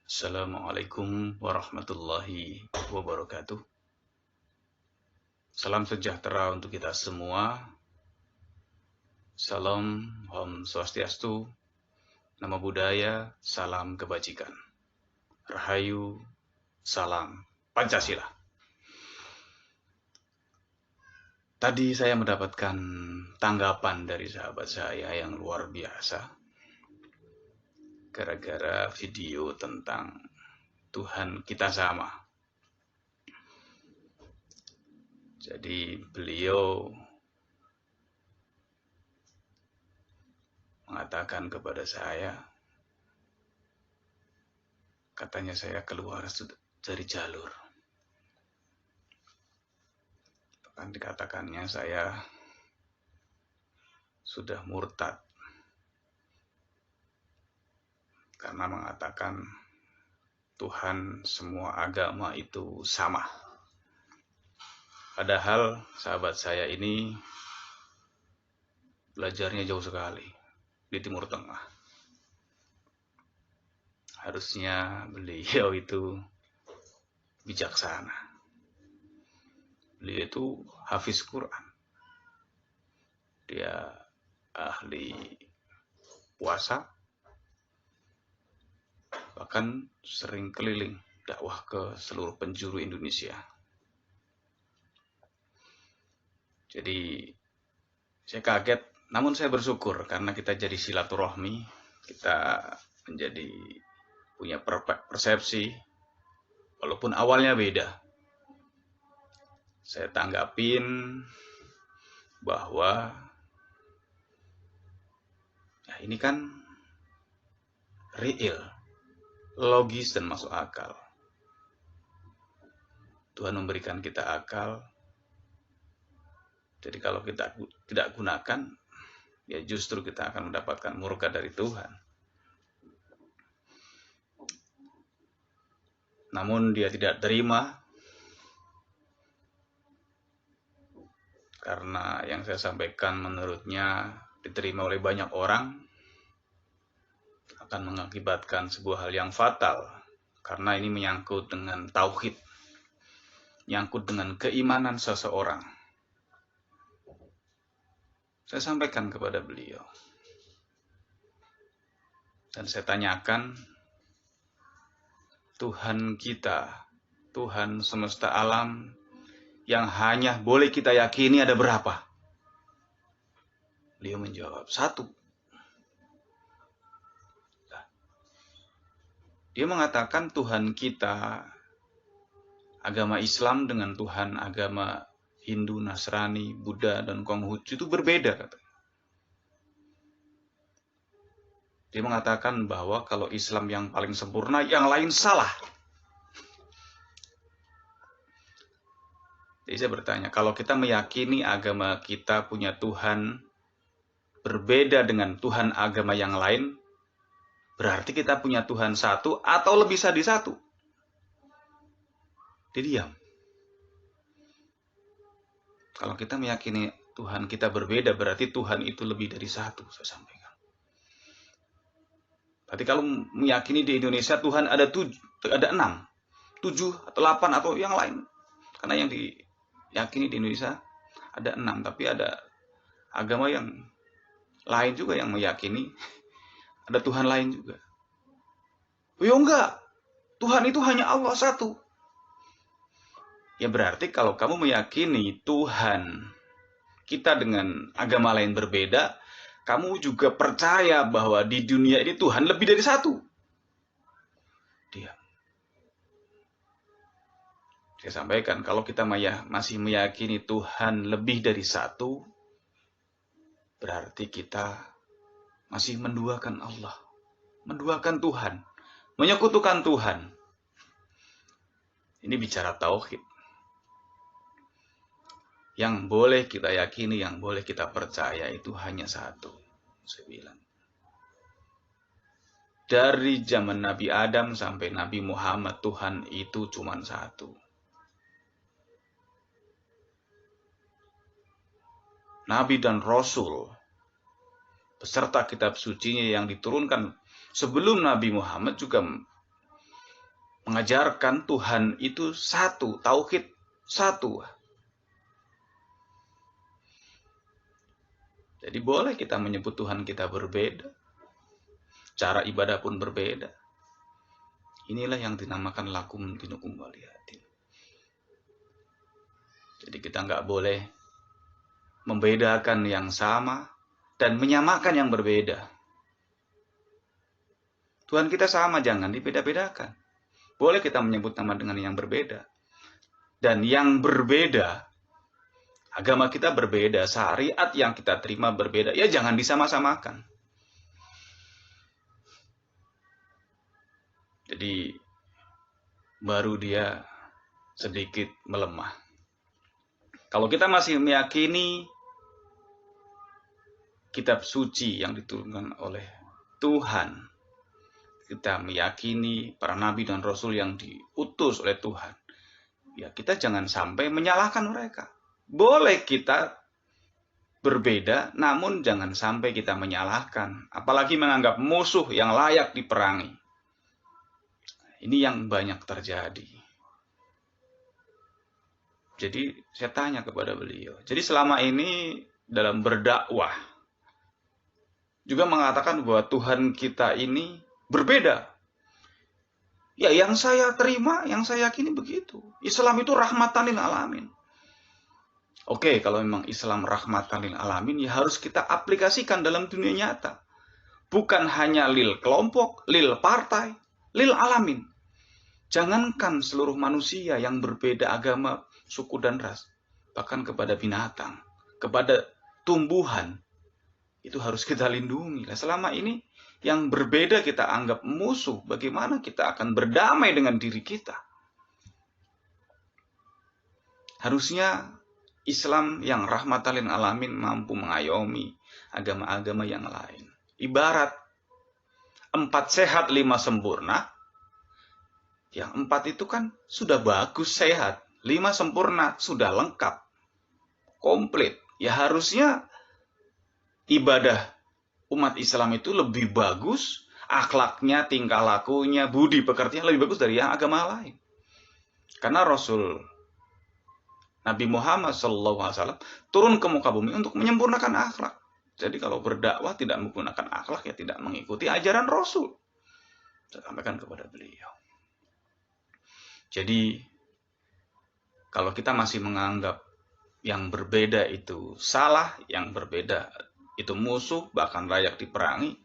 Assalamualaikum warahmatullahi wabarakatuh. Salam sejahtera untuk kita semua. Salam, Om Swastiastu, Namo Buddhaya, salam kebajikan. Rahayu, salam Pancasila. Tadi saya mendapatkan tanggapan dari sahabat saya yang luar biasa. Gara-gara video tentang Tuhan kita sama. Jadi beliau mengatakan kepada saya, katanya saya keluar dari jalur. Bahkan dikatakannya saya sudah murtad karena mengatakan Tuhan semua agama itu sama. Padahal sahabat saya ini belajarnya jauh sekali di Timur Tengah. Harusnya beliau itu bijaksana. Beliau itu hafiz Quran. Dia ahli puasa, bahkan sering keliling dakwah ke seluruh penjuru Indonesia. Jadi saya kaget, namun saya bersyukur karena kita jadi silaturahmi, kita menjadi punya persepsi, walaupun awalnya beda. Saya tanggapin bahwa ya ini kan real, logis dan masuk akal. Tuhan memberikan kita akal. Jadi kalau kita tidak gunakan, ya justru kita akan mendapatkan murka dari Tuhan. Namun dia tidak terima, karena yang saya sampaikan menurutnya diterima oleh banyak orang, akan mengakibatkan sebuah hal yang fatal. Karena ini menyangkut dengan tauhid, menyangkut dengan keimanan seseorang. Saya sampaikan kepada beliau. Dan saya tanyakan, Tuhan kita, Tuhan semesta alam, yang hanya boleh kita yakini ada berapa? Beliau menjawab, 1. Dia mengatakan Tuhan kita, agama Islam dengan Tuhan agama Hindu, Nasrani, Buddha, dan Konghucu itu berbeda. Dia mengatakan bahwa kalau Islam yang paling sempurna, yang lain salah. Jadi saya bertanya, kalau kita meyakini agama kita punya Tuhan berbeda dengan Tuhan agama yang lain, berarti kita punya Tuhan satu atau lebih dari satu? Dia diam. Kalau kita meyakini Tuhan kita berbeda, berarti Tuhan itu lebih dari satu, saya sampaikan. Berarti kalau meyakini di Indonesia Tuhan ada 6, 7 atau 8 atau yang lain. Karena yang diyakini di Indonesia ada 6, tapi ada agama yang lain juga yang meyakini ada Tuhan lain juga. Oh enggak, Tuhan itu hanya Allah satu. Ya berarti kalau kamu meyakini Tuhan kita dengan agama lain berbeda, kamu juga percaya bahwa di dunia ini Tuhan lebih dari satu. Dia. Saya sampaikan, kalau kita masih meyakini Tuhan lebih dari satu, berarti kita masih menduakan Allah, menduakan Tuhan, menyekutukan Tuhan. Ini bicara tauhid. Yang boleh kita yakini, yang boleh kita percaya itu hanya satu. Saya bilang. Dari zaman Nabi Adam sampai Nabi Muhammad, Tuhan itu cuma satu. Nabi dan Rasul, beserta kitab sucinya yang diturunkan sebelum Nabi Muhammad juga mengajarkan Tuhan itu satu, tauhid satu. Jadi boleh kita menyebut Tuhan kita berbeda, cara ibadah pun berbeda. Inilah yang dinamakan lakum dinukum waliyatin. Jadi kita nggak boleh membedakan yang sama dan menyamakan yang berbeda. Tuhan kita sama, jangan dibeda-bedakan. Boleh kita menyebut nama dengan yang berbeda. Dan yang berbeda, agama kita berbeda, syariat yang kita terima berbeda, ya jangan disama-samakan. Jadi baru dia sedikit melemah. Kalau kita masih meyakini kitab suci yang diturunkan oleh Tuhan, kita meyakini para nabi dan rasul yang diutus oleh Tuhan, ya kita jangan sampai menyalahkan mereka. Boleh kita berbeda, namun jangan sampai kita menyalahkan, apalagi menganggap musuh yang layak diperangi. Ini yang banyak terjadi. Jadi saya tanya kepada beliau, jadi selama ini dalam berdakwah juga mengatakan bahwa Tuhan kita ini berbeda. Ya, yang saya terima, yang saya yakini begitu. Islam itu rahmatan lil alamin. Oke, kalau memang Islam rahmatan lil alamin, ya harus kita aplikasikan dalam dunia nyata. Bukan hanya lil kelompok, lil partai, lil alamin. Jangankan seluruh manusia yang berbeda agama, suku dan ras, bahkan kepada binatang, kepada tumbuhan, itu harus kita lindungi. Nah, selama ini yang berbeda kita anggap musuh, bagaimana kita akan berdamai dengan diri kita? Harusnya Islam yang rahmatan lil alamin mampu mengayomi agama-agama yang lain. Ibarat 4 sehat 5 sempurna. Yang 4 itu kan sudah bagus sehat, 5 sempurna sudah lengkap, komplit. Ya harusnya ibadah umat Islam itu lebih bagus, akhlaknya, tingkah lakunya, budi pekertinya lebih bagus dari yang agama lain. Karena Rasul Nabi Muhammad SAW turun ke muka bumi untuk menyempurnakan akhlak. Jadi kalau berdakwah tidak menggunakan akhlak, ya tidak mengikuti ajaran Rasul. Saya sampaikan kepada beliau. Jadi kalau kita masih menganggap yang berbeda itu salah, yang berbeda itu musuh, bahkan layak diperangi,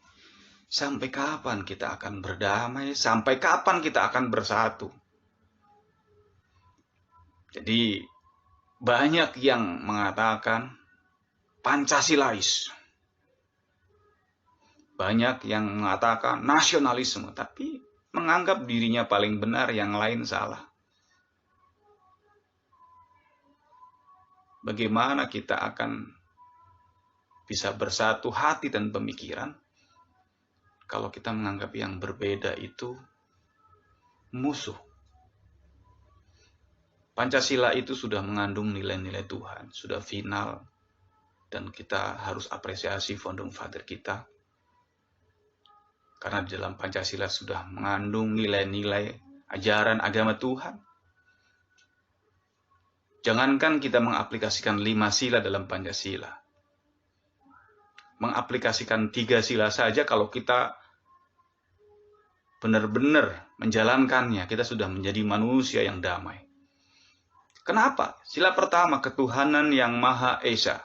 sampai kapan kita akan berdamai? Sampai kapan kita akan bersatu? Jadi banyak yang mengatakan Pancasilais, banyak yang mengatakan nasionalisme, tapi menganggap dirinya paling benar, yang lain salah. Bagaimana kita akan bisa bersatu hati dan pemikiran kalau kita menganggap yang berbeda itu musuh? Pancasila itu sudah mengandung nilai-nilai Tuhan, sudah final, dan kita harus apresiasi founding father kita. Karena di dalam Pancasila sudah mengandung nilai-nilai ajaran agama Tuhan. Jangankan kita mengaplikasikan 5 sila dalam Pancasila. Mengaplikasikan 3 sila saja, kalau kita benar-benar menjalankannya, kita sudah menjadi manusia yang damai. Kenapa? Sila pertama, ketuhanan yang Maha Esa.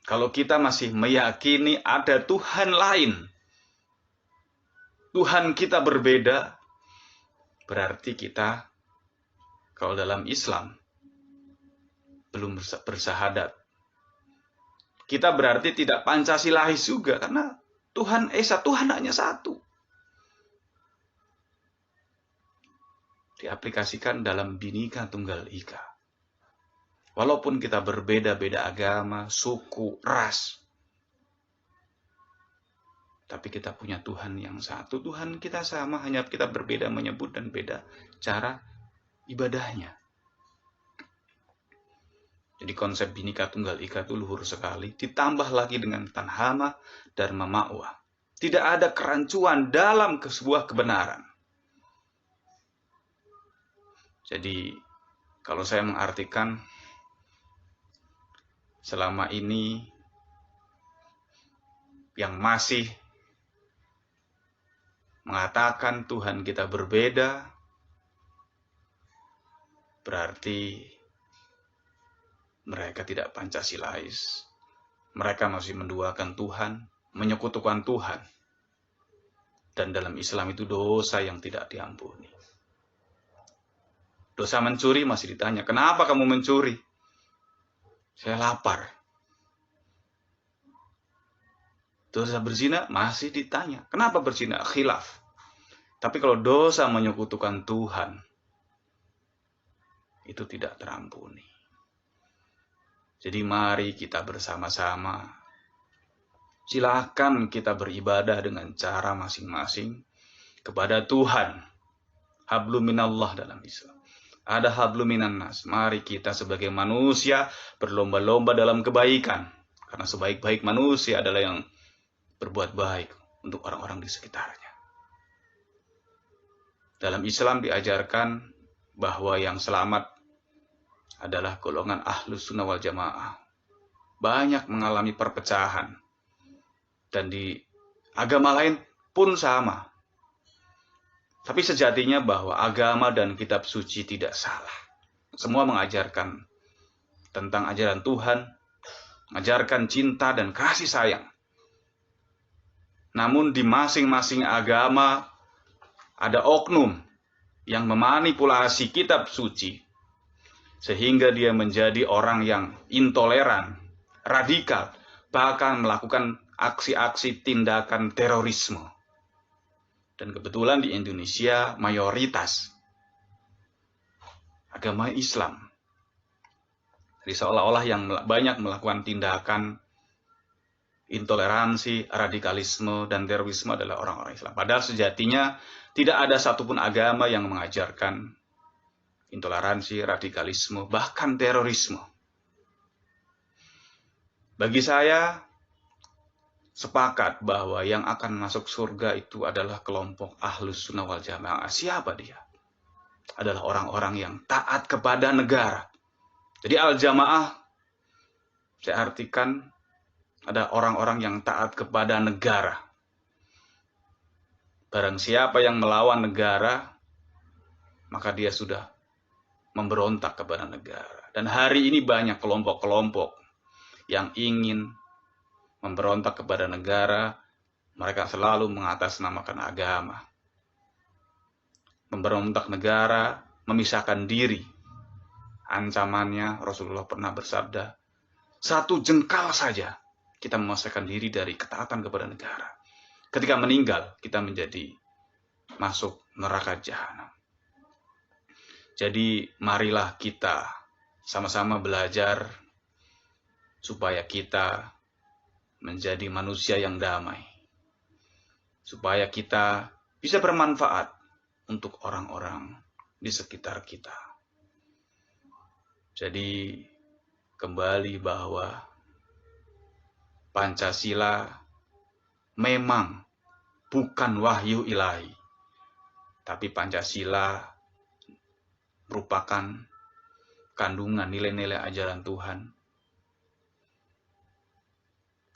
Kalau kita masih meyakini ada Tuhan lain, Tuhan kita berbeda, berarti kita, kalau dalam Islam, belum bersahadat. Kita berarti tidak Pancasilais juga, karena Tuhan Esa, Tuhan hanya satu. Diaplikasikan dalam Bhinneka Tunggal Ika. Walaupun kita berbeda-beda agama, suku, ras, tapi kita punya Tuhan yang satu. Tuhan kita sama, hanya kita berbeda menyebut dan beda cara ibadahnya. Jadi konsep Bhinneka Tunggal Ika itu luhur sekali. Ditambah lagi dengan Tanhama Dharma Ma'wa. Tidak ada kerancuan dalam sebuah kebenaran. Jadi kalau saya mengartikan, selama ini yang masih mengatakan Tuhan kita berbeda, berarti mereka tidak Pancasilais. Mereka masih menduakan Tuhan, menyekutukan Tuhan. Dan dalam Islam itu dosa yang tidak diampuni. Dosa mencuri masih ditanya, kenapa kamu mencuri? Saya lapar. Dosa berzina masih ditanya, kenapa berzina? Khilaf. Tapi kalau dosa menyekutukan Tuhan, itu tidak terampuni. Jadi mari kita bersama-sama, silakan kita beribadah dengan cara masing-masing kepada Tuhan. Hablum minallah dalam Islam. Ada hablum minan nas. Mari kita sebagai manusia berlomba-lomba dalam kebaikan. Karena sebaik-baik manusia adalah yang berbuat baik untuk orang-orang di sekitarnya. Dalam Islam diajarkan bahwa yang selamat adalah golongan Ahlus Sunnah wal Jamaah. Banyak mengalami perpecahan. Dan di agama lain pun sama. Tapi sejatinya bahwa agama dan kitab suci tidak salah. Semua mengajarkan tentang ajaran Tuhan, mengajarkan cinta dan kasih sayang. Namun di masing-masing agama ada oknum yang memanipulasi kitab suci sehingga dia menjadi orang yang intoleran, radikal, bahkan melakukan aksi-aksi tindakan terorisme. Dan kebetulan di Indonesia mayoritas agama Islam. Jadi seolah-olah yang banyak melakukan tindakan intoleransi, radikalisme, dan terorisme adalah orang-orang Islam. Padahal sejatinya tidak ada satupun agama yang mengajarkan intoleransi, radikalisme, bahkan terorisme. Bagi saya, sepakat bahwa yang akan masuk surga itu adalah kelompok Ahlus Sunnah wal Jamaah. Siapa dia? Adalah orang-orang yang taat kepada negara. Jadi al-jamaah, saya artikan, ada orang-orang yang taat kepada negara. Barang siapa yang melawan negara, maka dia sudah memberontak kepada negara. Dan hari ini banyak kelompok-kelompok yang ingin memberontak kepada negara. Mereka selalu mengatasnamakan agama. Memberontak negara, memisahkan diri. Ancamannya Rasulullah pernah bersabda, 1 jengkal saja kita memisahkan diri dari ketaatan kepada negara. Ketika meninggal, kita menjadi masuk neraka jahanam. Jadi marilah kita sama-sama belajar supaya kita menjadi manusia yang damai. Supaya kita bisa bermanfaat untuk orang-orang di sekitar kita. Jadi kembali bahwa Pancasila memang bukan wahyu ilahi. Tapi Pancasila merupakan kandungan nilai-nilai ajaran Tuhan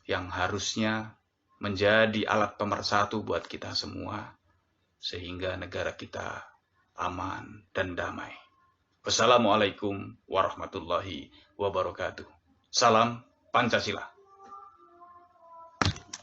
yang harusnya menjadi alat pemersatu buat kita semua, sehingga negara kita aman dan damai. Wassalamualaikum warahmatullahi wabarakatuh. Salam Pancasila.